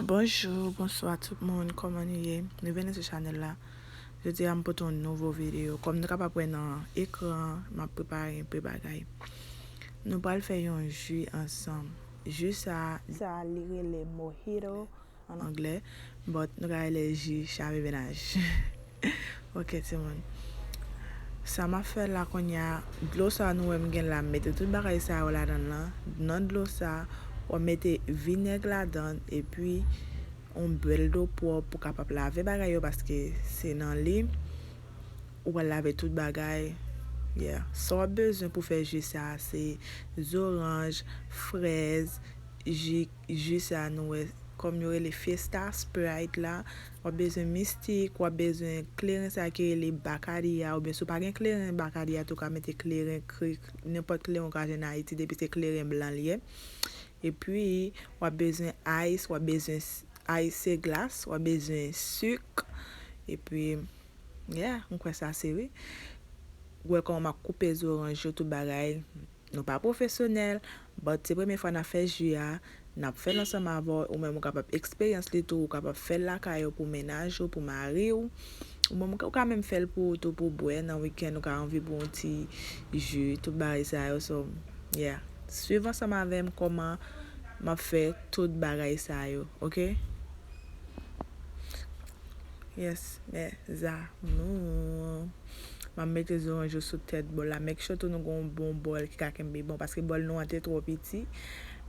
Bonjour, bonsoir tout le monde, comment vous êtes? Nous venons sur ce channel là. Je dis à pour une nouvelle vidéo. Comme nous capable prendre un écran, m'a préparé un peu bagaille. Nous allons faire un jus ensemble. Jus ça lire les mojito en anglais, but nous allons les jus chave ménage. OK tout le monde. Ça m'a fait là qu'on y a de l'eau ça nous aime la mettre tout bagaille ça là dedans. Dans de l'eau ça on mettait vinaigre là-dedans et puis on boit d'eau pour capable laver bagaille parce que c'est dans lit ou laver toute bagaille. Yeah. So on a besoin pour faire jus ça c'est oranges, fraises, jus ça nous comme y aurait les Fiesta Sprite là, on a besoin mystique, on a besoin clairin ça qui les Bacardia ou bien si pas gain clairin Bacardia tout ka mettre clairin n'importe clairin qu'on a en Haïti depuis c'est clairin blanc lié. Et puis, on a besoin d'ice, on a besoin ice et glace, on a besoin de sucre. Et puis, yeah, on croit ça c'est oui. Ouais, quand on a coupé les oranges, tout bagaille, nous pas professionnel, mais c'est la première fois qu'on a fait jus, on a fait ensemble avant, ou même on capable expérience les tout, capable faire la caille pour ménage, pour mari ou même quand même faire pour tout pour boire dans week-end, on a envie pour un petit jus, tout bagaille ça, so yeah. Suivant ça avec comment m'a fait tout bagaille ça yo, OK? Yes, mais ça non. M'a mettre les oranges sous tête bol là, make sure tout nous gon bon bol qui kakembe bon parce que bol nous était trop petit.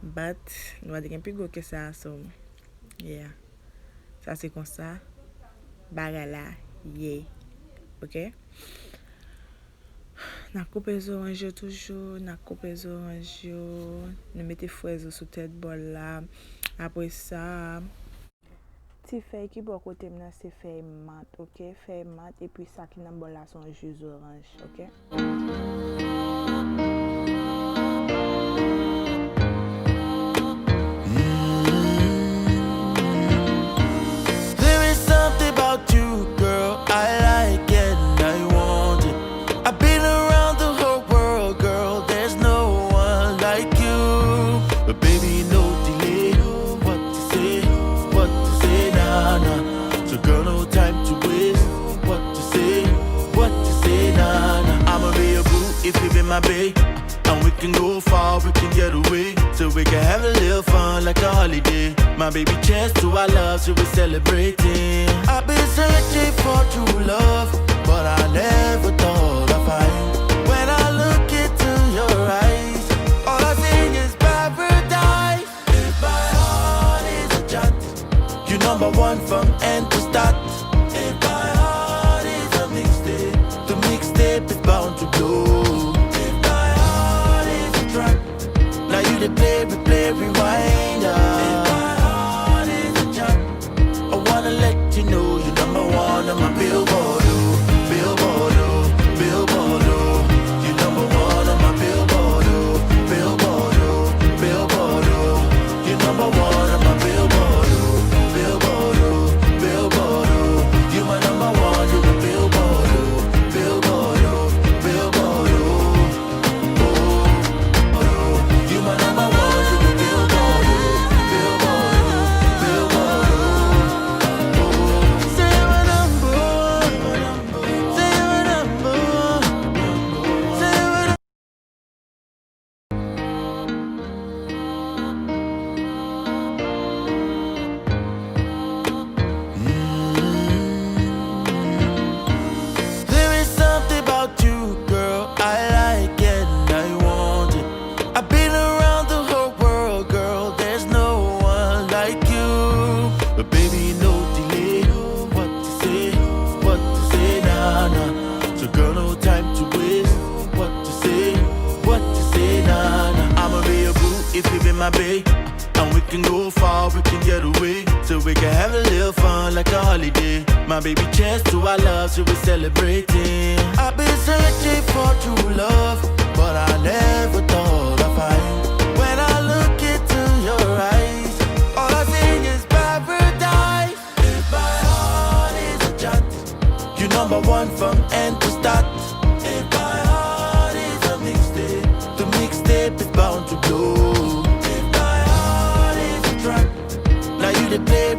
But nous a dit un peu gros que ça so yeah. Ça c'est comme ça. Bagaille là, yeah. OK? N'a coupé les oranges toujours, n'a coupé les oranges, nous mettez fraises sous tête bol là. Après ça, ti feuille qui bon côté maintenant c'est feuille mat, OK? Feuille mat et puis ça qui dans bol là son jus orange, OK? There is something about you, girl. I like it and I want it. I've been around the whole world, girl. There's no one like you. But baby, no delay. What to say, nah, nah. So girl, no time to waste. What to say, nah, nah. I'ma be your boo if you be my babe. And we can go far, we can get away. So we can have a little fun like a holiday. My baby, cheers to our love, so we're celebrating. I've been searching for true love, but I never thought I'd find. When I look into your eyes, all I see is paradise. If my heart is a jot, you're number one from end to start. If my heart is a mixtape, the mixtape is bound to blow. If my heart is a track, now you the play, rewind. If my heart is a jot, I wanna let you know you're number one on my billboard. Oh, billboard, oh, billboard, oh. You're number one on my billboard. Oh, billboard, oh, billboard, oh. You're number one on my billboard. Oh, billboard, oh, billboard, oh. You're my number one, you're my billboard. Oh, billboard, oh, billboard, oh. Oh, oh, you're my number one, you're my billboard. Oh, billboard, oh, billboard, oh. Oh, say you're my number one. Say you're my number one. Say you're my There is something about you, girl. I like it and I want it. I've been around the whole world, girl. There's no one like you. But baby, no delay. What to say, nah, nah. So girl, no time to waste. What to say, nah, nah. I'ma be your boo if you be my babe. And we can go far, we can get away. So we can have a little fun like a holiday. My baby, cheers to our love, so we're celebrating. I've been searching for true love, but I never thought I'd find. When I look into your eyes, all I see is paradise. If my heart is a jot, you're number one from end to start. If my heart is a mixtape, the mixtape is bound to blow. If my heart is a track, now you the play,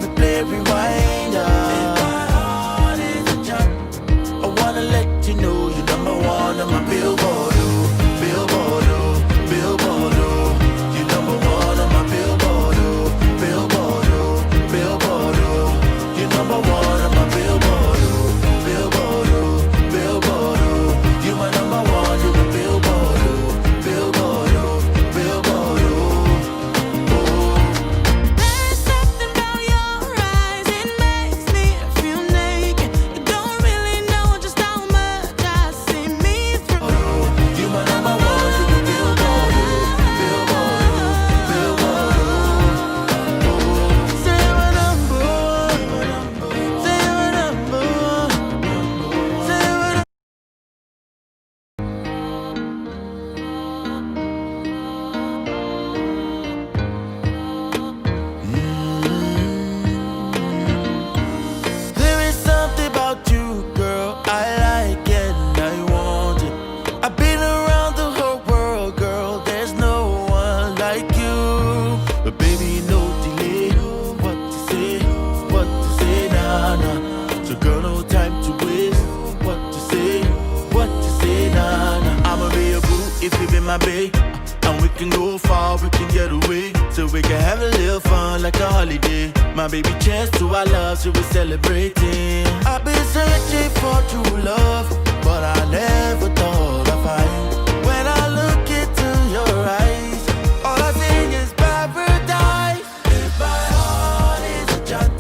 can go far, we can get away. So we can have a little fun like a holiday. My baby, cheers to our love, so we're celebrating. I've been searching for true love, but I never thought I'd find. When I look into your eyes, all I see is paradise. If my heart is a chat,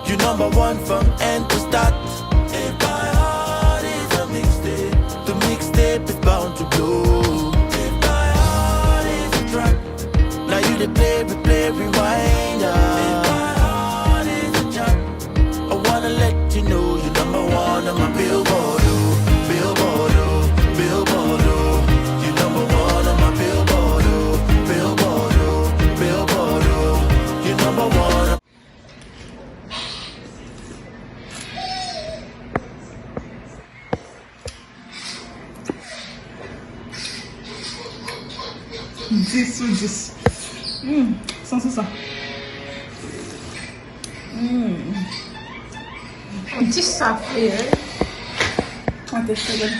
you're number one from end to start. If my heart is a mixtape, the mixtape is bound to blow. If my heart is a track, now you the play, rewind. If my heart is a chat, I wanna let you know you're number one on my billboard, oh, billboard, oh, billboard, oh. You're number one on my billboard, oh, billboard, oh, billboard, oh. You're number one. Dix ou 10. Sans c'est ça. 10 ça fait. Attends, je te donne.